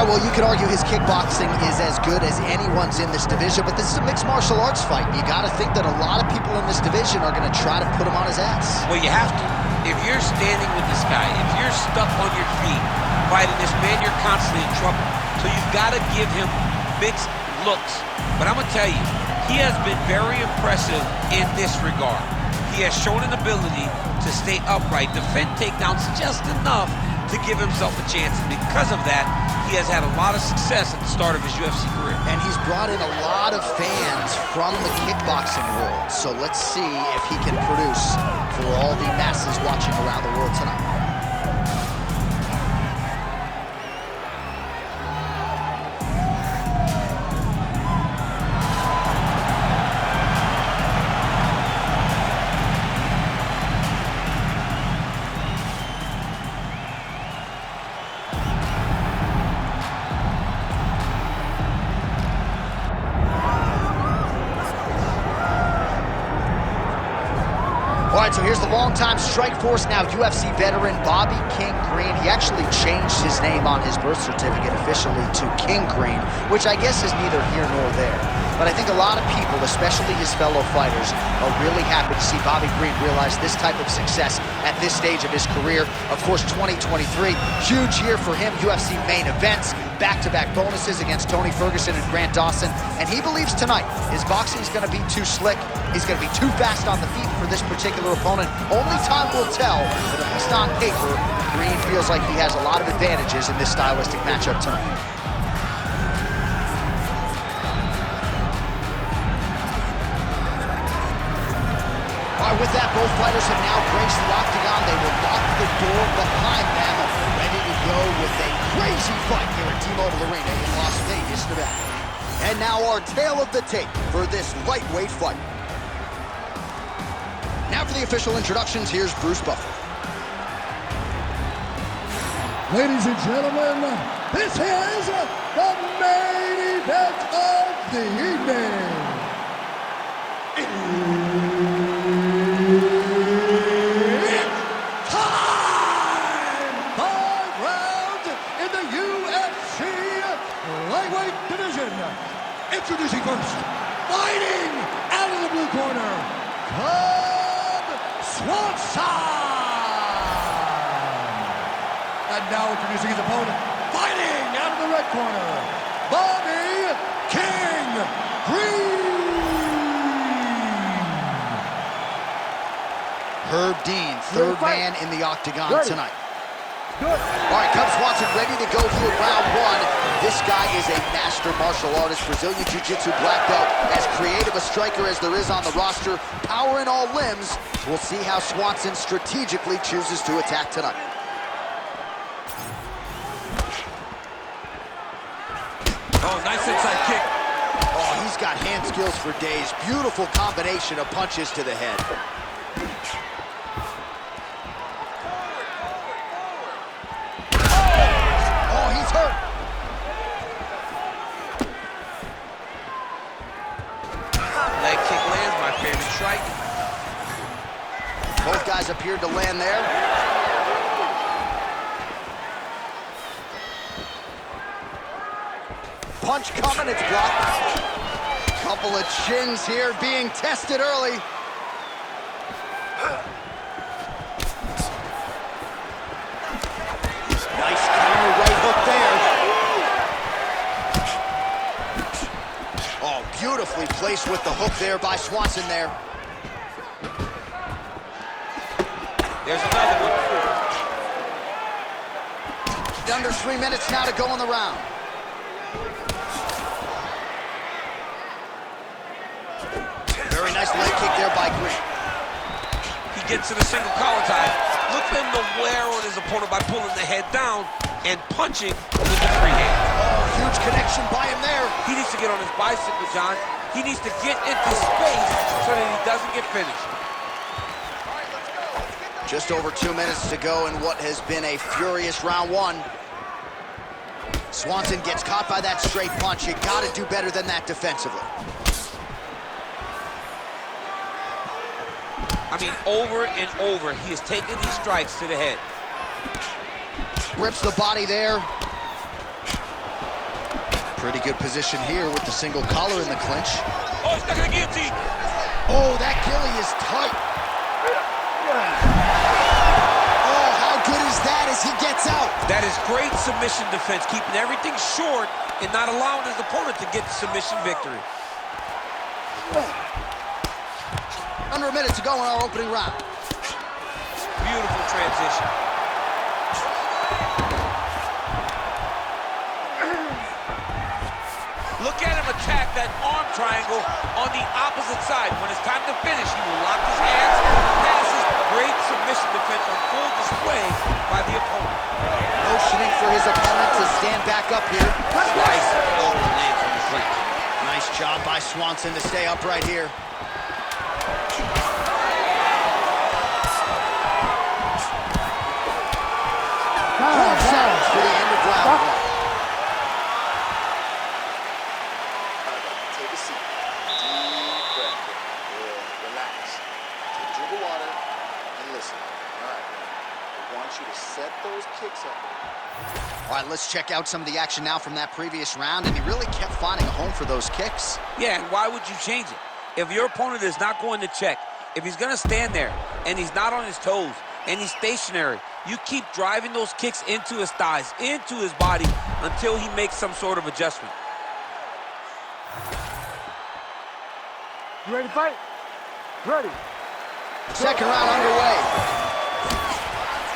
well, you could argue his kickboxing is as good as anyone's in this division, but this is a mixed martial arts fight. You got to think that a lot of people in this division are going to try to put him on his ass. Well, you have to. If you're standing with this guy, if you're stuck on your feet fighting this man, you're constantly in trouble. So you've got to give him mixed looks. But I'm going to tell you, he has been very impressive in this regard. He has shown an ability to stay upright, defend takedowns just enough to give himself a chance. And because of that, he has had a lot of success at the start of his UFC career. And he's brought in a lot of fans from the kickboxing world. So let's see if he can produce for all the masses watching around the world tonight. All right, so here's the longtime Strikeforce, now UFC veteran, Bobby King Green. He actually changed his name on his birth certificate officially to King Green, which I guess is neither here nor there. But I think a lot of people, especially his fellow fighters, are really happy to see Bobby Green realize this type of success at this stage of his career. Of course, 2023, huge year for him, UFC main events, back-to-back bonuses against Tony Ferguson and Grant Dawson. And he believes tonight his boxing is going to be too slick. He's going to be too fast on the feet for this particular opponent. Only time will tell, but at least on paper, Green feels like he has a lot of advantages in this stylistic matchup tonight. All right, with that, both fighters have now graced the octagon. They will lock the door behind them, ready to go with a crazy fight here at T-Mobile Arena in Las Vegas, Nevada. And now our tale of the tape for this lightweight fight. Now for the official introductions, here's Bruce Buffer. Ladies and gentlemen, this is the main event of the evening. It's time! 5 rounds in the UFC lightweight division. Introducing first, fighting out of the blue corner, Cub Swanson! And now introducing his opponent, fighting out of the red corner, Bobby King Green! Herb Dean, third man in the octagon tonight. Good. All right, Cub Swanson ready to go here, round one. This guy is a master martial artist, Brazilian Jiu-Jitsu black belt, as creative a striker as there is on the roster, power in all limbs. We'll see how Swanson strategically chooses to attack tonight. Oh, nice inside kick. Oh, he's got hand skills for days. Beautiful combination of punches to the head. Oh, he's hurt. Leg kick lands, my favorite strike. Both guys appeared to land there. Punch coming, it's blocked. Couple of chins here being tested early. Nice counter right hook there. Oh, beautifully placed with the hook there by Swanson there. There's another one. Under 3 minutes now to go in the round. Very nice leg kick there by Green. He gets to the single collar tie. Look for him to wear on his opponent by pulling the head down and punching with the free hand. Oh, huge connection by him there. He needs to get on his bicycle, John. He needs to get into space so that he doesn't get finished. Just over 2 minutes to go in what has been a furious round one. Swanson gets caught by that straight punch. You gotta do better than that defensively. I mean, over and over, he has taken these strikes to the head. Rips the body there. Pretty good position here with the single collar in the clinch. Oh, he's stuck in the guillotine. Oh, that gilly is tight. Oh, how good is that as he gets out? That is great submission defense, keeping everything short and not allowing his opponent to get the submission victory. Under a minute to go in our opening round. Beautiful transition. Look at him attack that arm triangle on the opposite side. When it's time to finish, he will lock his hands, passes. Great submission defense on full display by the opponent. Motioning for his opponent to stand back up here. Nice ball to land from the clinch. Nice job by Swanson to stay upright here. Sounds for the end of round one. Take a seat. Deep breath. Good. Relax. Take a drink of water and listen. All right. I want you to set those kicks up. All right, let's check out some of the action now from that previous round, and he really kept finding a home for those kicks. Yeah, and why would you change it? If your opponent is not going to check, if he's going to stand there and he's not on his toes and he's stationary, you keep driving those kicks into his thighs, into his body, until he makes some sort of adjustment. You ready to fight? Ready. Second round underway.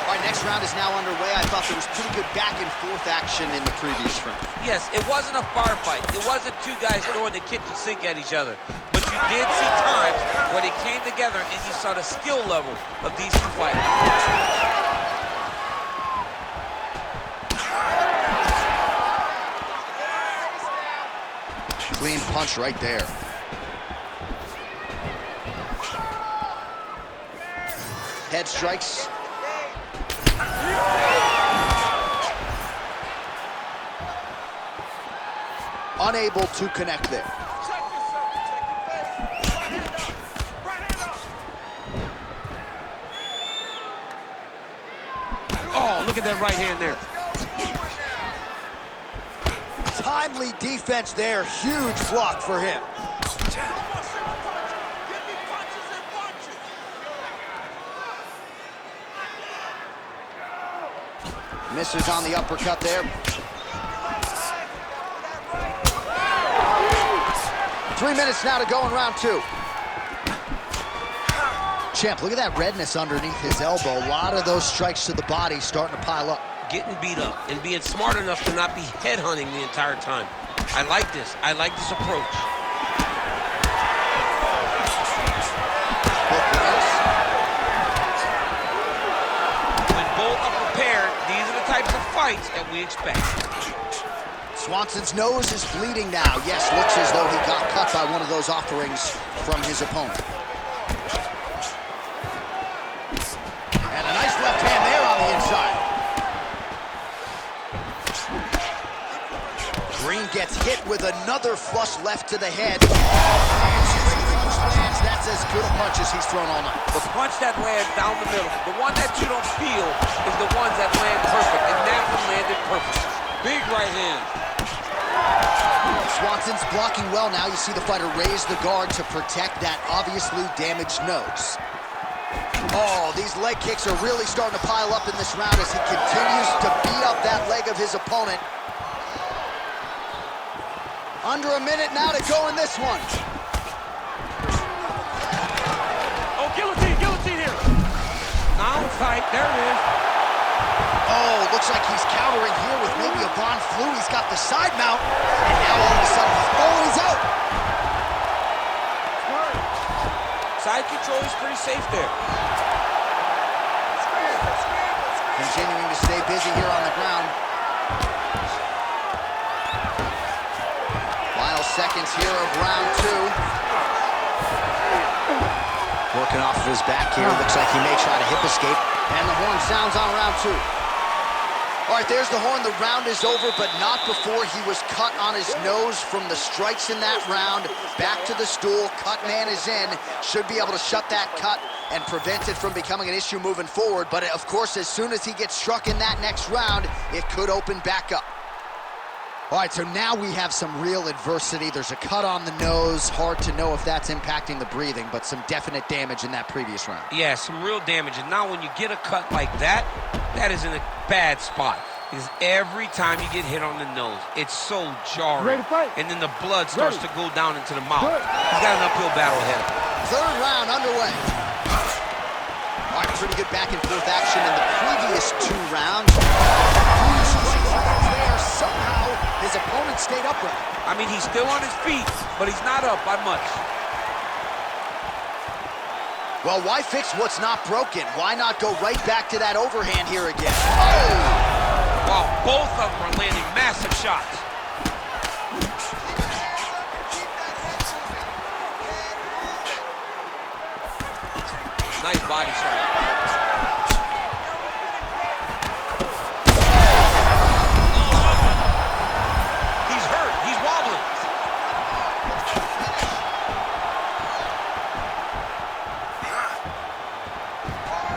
All right, next round is now underway. I thought there was pretty good back and forth action in the previous round. Yes, it wasn't a firefight. It wasn't two guys throwing the kitchen sink at each other. But you did see times where they came together and you saw the skill level of these two fighters. Clean punch right there. Head strikes. Unable to connect there. Oh, look at that right hand there. Timely defense there. Huge block for him. Misses on the uppercut there. 3 minutes now to go in round two. Champ, look at that redness underneath his elbow. A lot of those strikes to the body starting to pile up. Getting beat up and being smart enough to not be headhunting the entire time. I like this. I like this approach. When both are prepared, these are the types of fights that we expect. Swanson's nose is bleeding now. Yes, looks as though he got cut by one of those offerings from his opponent. And a nice left hand there on the inside. Green gets hit with another flush left to the head. And since he lands, that's as good a punch as he's thrown all night. The punch that lands down the middle, the one that you don't feel, is the ones that land perfect, and that one landed perfect. Big right hand. Swanson's blocking well now. You see the fighter raise the guard to protect that obviously damaged nose. Oh, these leg kicks are really starting to pile up in this round as he continues to beat up that leg of his opponent. Under a minute now to go in this one. Oh, guillotine, guillotine here. Now fight, there it is. Oh, looks like he's countering here with maybe a Von Flu. He's got the side mount, and now all of a sudden, he's out. Side control is pretty safe there. Continuing to stay busy here on the ground. Final seconds here of round two. Working off of his back here. Looks like he may try to hip escape. And the horn sounds on round two. All right, there's the horn. The round is over, but not before he was cut on his nose from the strikes in that round. Back to the stool. Cut man is in. Should be able to shut that cut and prevent it from becoming an issue moving forward. But, of course, as soon as he gets struck in that next round, it could open back up. All right, so now we have some real adversity. There's a cut on the nose. Hard to know if that's impacting the breathing, but some definite damage in that previous round. Yeah, some real damage. And now when you get a cut like that, that is in a bad spot. Because every time you get hit on the nose, it's so jarring. And then the blood starts to go down into the mouth. He's got an uphill battle ahead. Third round underway. All right, pretty good back and forth action in the previous 2 rounds. Somehow his opponent stayed upright. I mean, he's still on his feet, but he's not up by much. Well, why fix what's not broken? Why not go right back to that overhand here again? Oh! Wow, both of them are landing massive shots. Nice body shot. He's hurt. He's wobbling.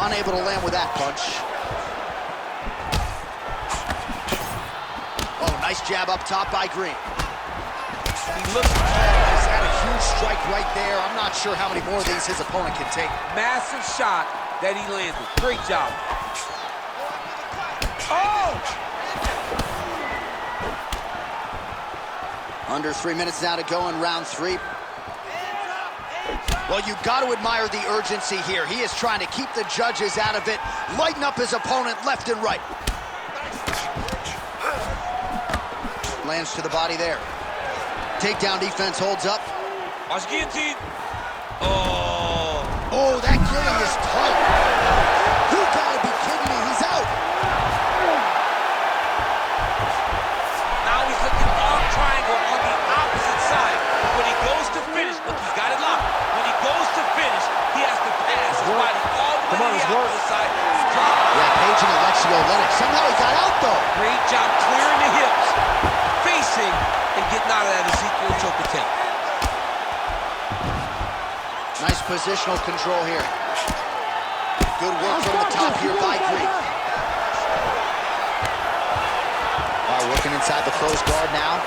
Unable to land with that punch. Oh, nice jab up top by Green. He looks He's had a huge strike right there. I'm not sure how many more of these his opponent can take. massive shot that he landed. Great job. Oh! Under 3 minutes now to go in round 3. Well, you've got to admire the urgency here. He is trying to keep the judges out of it, lighten up his opponent left and right. Lands to the body there. Takedown defense holds up. Watch guillotine. Oh. Oh, that killing is tight. You gotta be kidding me, he's out. Now he's looking long triangle on the opposite side. When he goes to finish, look, he's got it locked. When he goes to finish, he has to pass his body all the way to the opposite side. Yeah, paging Alexio Lennox. Somehow he got out, though. Great job clearing the hips, facing, and getting out of that Ezekiel choke attempt. Nice positional control here. Good work from the top here by Green. All right, working inside the closed guard now.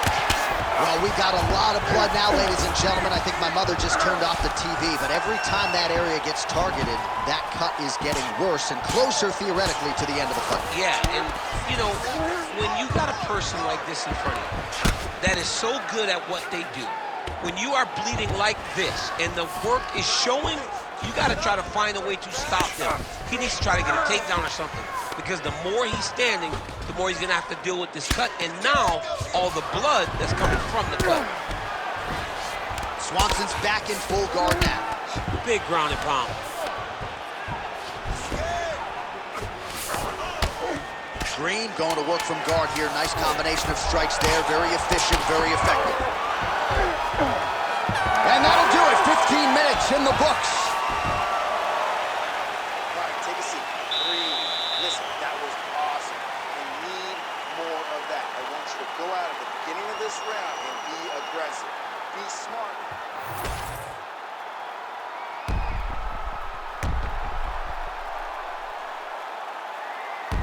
Well, we got a lot of blood now, ladies and gentlemen. I think my mother just turned off the TV, but every time that area gets targeted, that cut is getting worse and closer, theoretically, to the end of the fight. Yeah, and, you know, when you got a person like this in front of you that is so good at what they do, when you are bleeding like this and the work is showing, you got to try to find a way to stop them. He needs to try to get a takedown or something, because the more he's standing, the more he's going to have to deal with this cut, and now all the blood that's coming from the cut. Swanson's back in full guard now. Big ground and pound. Green going to work from guard here. Nice combination of strikes there. Very efficient, very effective. And that'll do it. 15 minutes in the books. All right, take a seat. Breathe. Listen, that was awesome. We need more of that. I want you to go out at the beginning of this round and be aggressive. Be smart.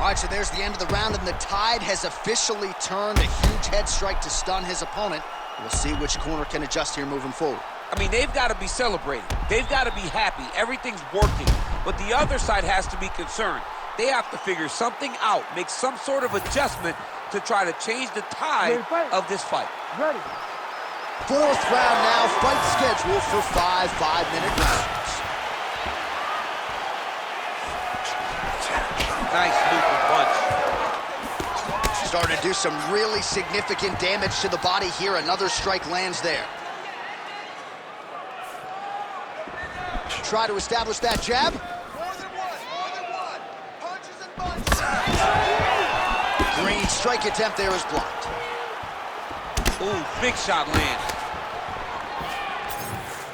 All right, so there's the end of the round, and the tide has officially turned. A huge head strike to stun his opponent. We'll see which corner can adjust here moving forward. I mean, they've got to be celebrating. They've got to be happy. Everything's working. But the other side has to be concerned. They have to figure something out, make some sort of adjustment to try to change the tide of this fight. Ready. Fourth round now, fight scheduled for 5 5-minute rounds. Nice looping punch. Starting to do some really significant damage to the body here. Another strike lands there. Try to establish that jab. More than one. Punches and bunches. Green strike attempt there is blocked. Ooh, big shot lands.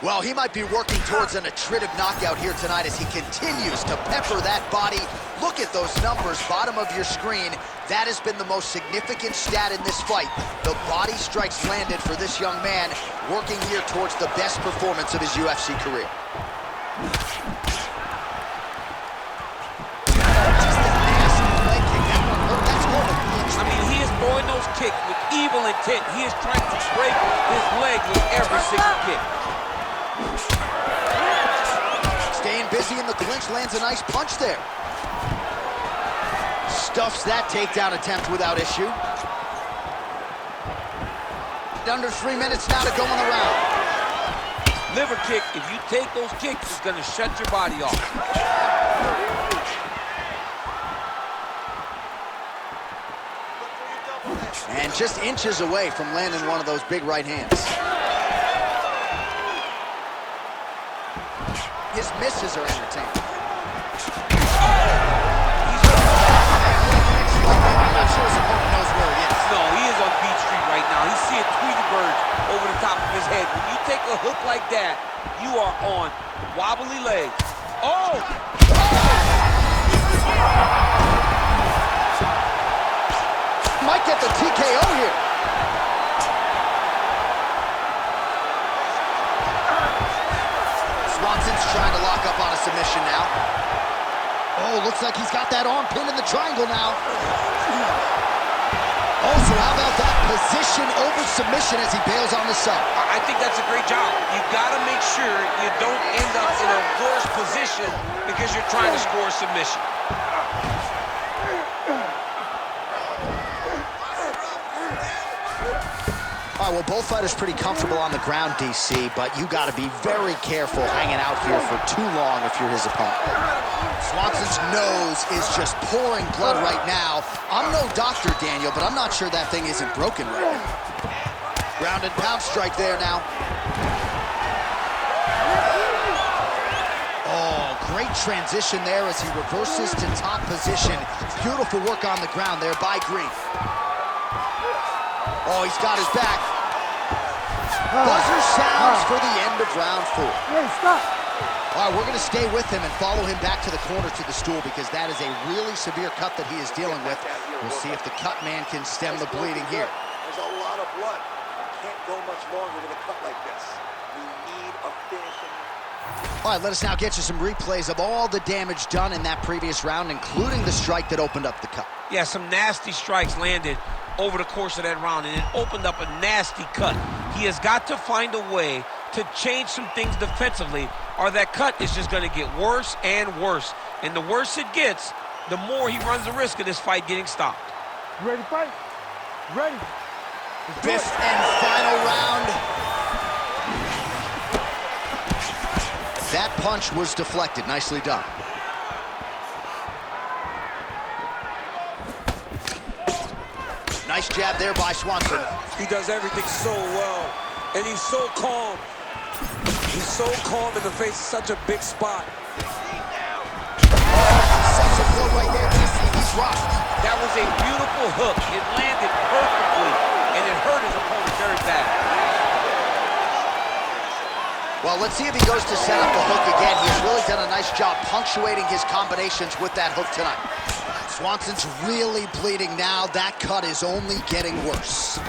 Well, he might be working towards an attritive knockout here tonight as he continues to pepper that body. Look at those numbers, bottom of your screen. That has been the most significant stat in this fight. The body strikes landed for this young man, working here towards the best performance of his UFC career. I mean, he is throwing those kicks with evil intent. He is trying to break his leg with every single kick. Staying busy in the clinch, lands a nice punch there. Stuffs that takedown attempt without issue. Under 3 minutes now to go in the round. Liver kick, if you take those kicks, it's gonna shut your body off. And just inches away from landing one of those big right hands. His misses are entertaining. I'm not sure his opponent knows where he is. No, he is on Beach Street right now. He's seeing Tweety birds over the top of his head. When you take a hook like that, you are on wobbly legs. Oh! Might get the TKO here. Swanson's trying to lock up on a submission now. Oh, looks like he's got that arm pinned in the triangle now. Also, how about that position over submission as he bails on the sub? I think that's a great job. You got to make sure you don't end up in a worse position because you're trying to score a submission. All right, well, both fighters pretty comfortable on the ground, DC, but you got to be very careful hanging out here for too long if you're his opponent. Swanson's nose is just pouring blood right now. I'm no doctor, Daniel, but I'm not sure that thing isn't broken right now. Ground and pound strike there now. Oh, great transition there as he reverses to top position. Beautiful work on the ground there by Green. Oh, he's got his back. Buzzer sounds for the end of round 4. Hey, stop. All right, we're going to stay with him and follow him back to the corner to the stool because that is a really severe cut that he is dealing with. We'll see if the cut man can stem the bleeding here. There's a lot of blood. You can't go much longer with a cut like this. You need a finishing. All right, let us now get you some replays of all the damage done in that previous round, including the strike that opened up the cut. Yeah, some nasty strikes landed over the course of that round, and it opened up a nasty cut. He has got to find a way to change some things defensively, or that cut is just going to get worse and worse. And the worse it gets, the more he runs the risk of this fight getting stopped. You ready to fight? Ready. Fifth and final round. That punch was deflected. Nicely done. Nice jab there by Swanson. He does everything so well, and he's so calm. He's so calm in the face of such a big spot. Such a blow right there, DC. He's rocked. That was a beautiful hook. It landed perfectly, and it hurt his opponent very bad. Well, let's see if he goes to set up the hook again. He has really done a nice job punctuating his combinations with that hook tonight. Swanson's really bleeding now. That cut is only getting worse.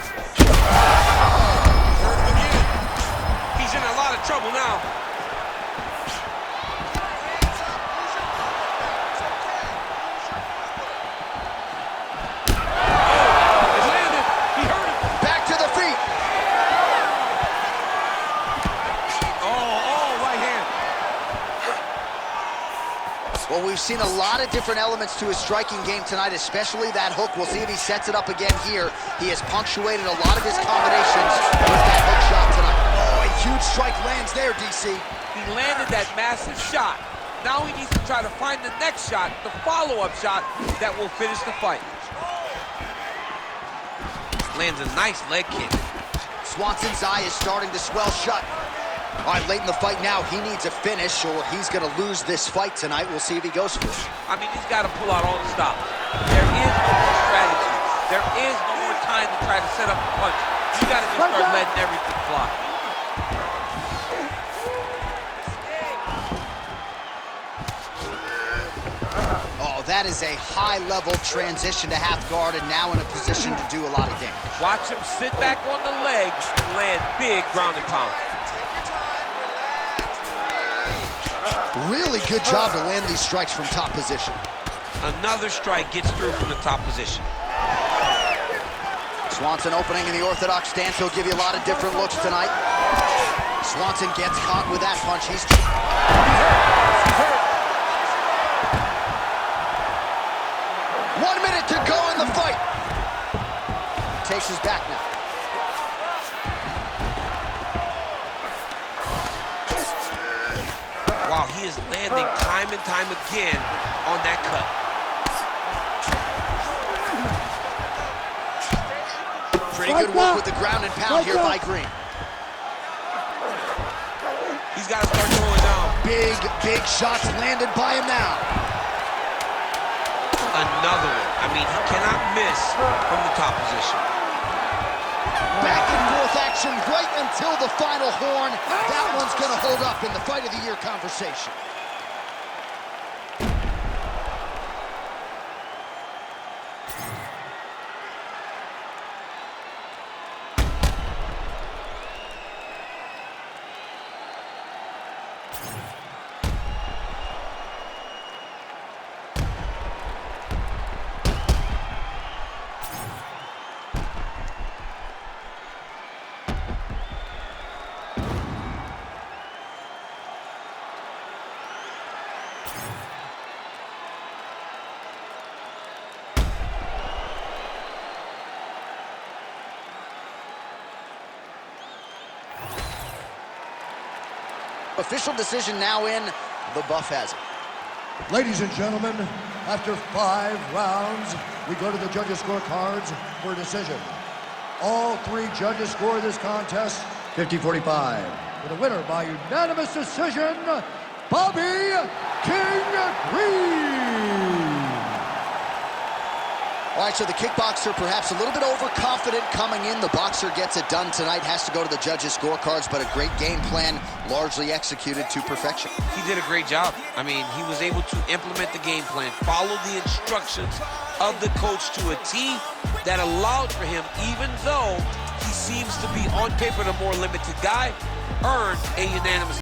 He's in a lot of trouble now. It landed. He hurt him. Back to the feet. Right hand. Well, we've seen a lot of different elements to his striking game tonight, especially that hook. We'll see if he sets it up again here. He has punctuated a lot of his combinations with that hook shot tonight. Oh, a huge strike lands there, DC. He landed that massive shot. Now he needs to try to find the next shot, the follow-up shot that will finish the fight. Lands a nice leg kick. Swanson's eye is starting to swell shut. All right, late in the fight now, he needs a finish or he's going to lose this fight tonight. We'll see if he goes for it. I mean, he's got to pull out all the stops. There is no more strategy. There is no more time to try to set up a punch. You got to just start letting everything fly. Oh, that is a high-level transition to half guard and now in a position to do a lot of damage. Watch him sit back on the legs and land big ground and pound. Really good job to land these strikes from top position. Another strike gets through from the top position. Swanson opening in the orthodox stance. He'll give you a lot of different looks tonight. Swanson gets caught with that punch. He's hurt. 1 minute to go in the fight. Takes his back now. Wow, he is landing time and time again on that cut. Pretty good work with the ground and pound here by Green. He's got to start going down. Big shots landed by him now. Another one. I mean, he cannot miss from the top position. Back and forth action right until the final horn. That one's going to hold up in the Fight of the Year conversation. Official decision now in. The buff has it. Ladies and gentlemen, after 5 rounds, we go to the judges' scorecards for a decision. All 3 judges score this contest 50-45. With a winner by unanimous decision, Bobby King Green. All right, so the kickboxer perhaps a little bit overconfident coming in. The boxer gets it done tonight, has to go to the judges' scorecards, but a great game plan, largely executed to perfection. He did a great job. I mean, he was able to implement the game plan, follow the instructions of the coach to a T that allowed for him, even though he seems to be on paper the more limited guy, earned a unanimous